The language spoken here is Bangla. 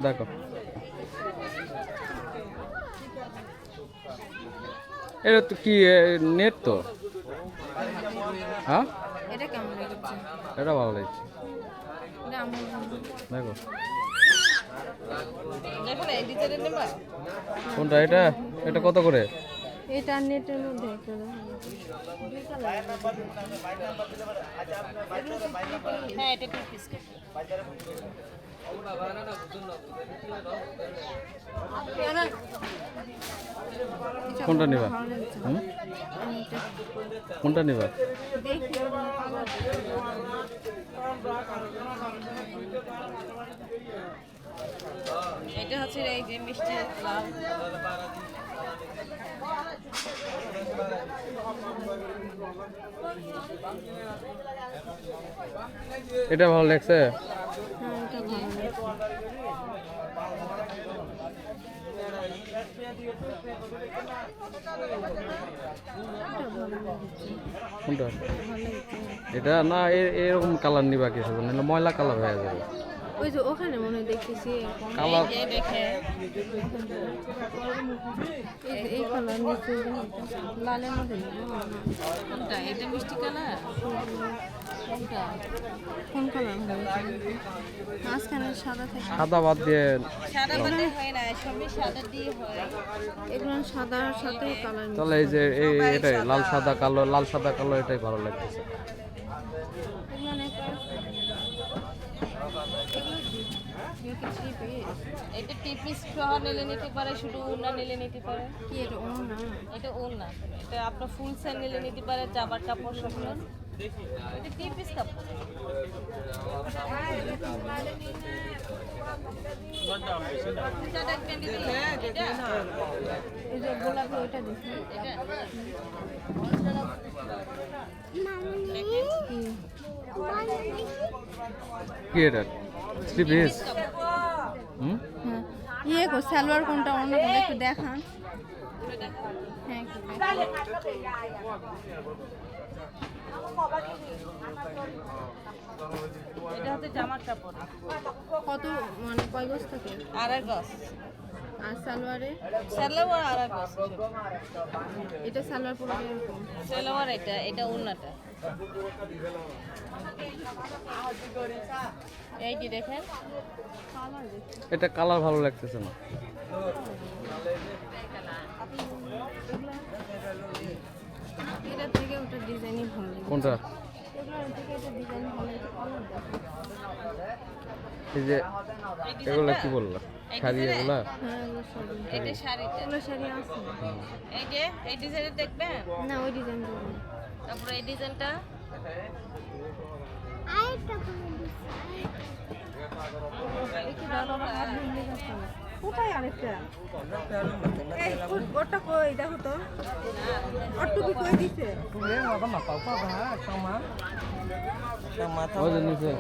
দেখো এটা তো কি নেট তো হ্যাঁ এটা কেমন লাগছে? এটা ভালো লাগছে এটা আমার দেখো দেখো না এই ডিজাইনের নেবা কোনটা এটা এটা কত করে এটা নেটের মধ্যে একটা হ্যাঁ এটা 2 পিস কোনটা নিবা কোনটা নিবা এটা হচ্ছে এই যে মিষ্টি লাল এটা ভালো লাগছে হ্যাঁ এটা ভালো কোনটা এটা না এরকম কালার নিবা কিছু নাহলে ময়লা কালার হয়ে যাবে ওই যে ওখানে মনে হয় দেখতেছি কালার দেখে এই কালার নিচে লালের মধ্যে কোনটা এটা মিষ্টি কালার কোনটা কোন কালার মাঝখানে সাদা থাকে সাদা বাদ দিয়ে সাদা বাদে হয় না সবই সাদা দিয়ে হয় এগুলো সাদার সাথে কালার তাহলে এই যে এটাই লাল সাদা কালো এটাই ভালো লাগতেছে এটা টিপিস সহ নিলে নিতে পারে শুধু ওড়না নিলে নিতে পারে কি এটা ওড়না এটা ওড়না এটা আপনার ফুল সেট নিলে নিতে পারে জামার কাপড় সব এটা টিপিস কাপড় এটা দেখবেন এটা এই যে গোলাপি ওইটা দেখুন এটা কি এটা থ্রি পিস ইয়ে গো সালোয়ার কোনটা অন্য কোনটা একটু দেখান হ্যাঁ এটা হচ্ছে জামার কাপড় কত মানে কয় গজ থাকে আড়াই গজ আর সালোয়ার আড়াই গজ এটা সালোয়ার পুরো এরকম সালোয়ার এটা ওড়নাটা এই যে দেখেন এটা কালার ভালো লাগতেছে না এটা থেকে ওটা ডিজাইনই ভালো লাগে কোনটা এই যে এগুলা কি বললা শাড়ি এগুলা এটা শাড়িটা এগুলো শাড়ি আছে এই যে এই ডিজাইনটা দেখবেন না ওই ডিজাইন দেব তারপরে এই ডিজাইনটা আরেকটা কোথায় আরেকটা এই ওটা কই দেখো তো অটুপি কই দিছে তুমি মাথা না পাও পা ভা কামা মাথা ওই যে নিচে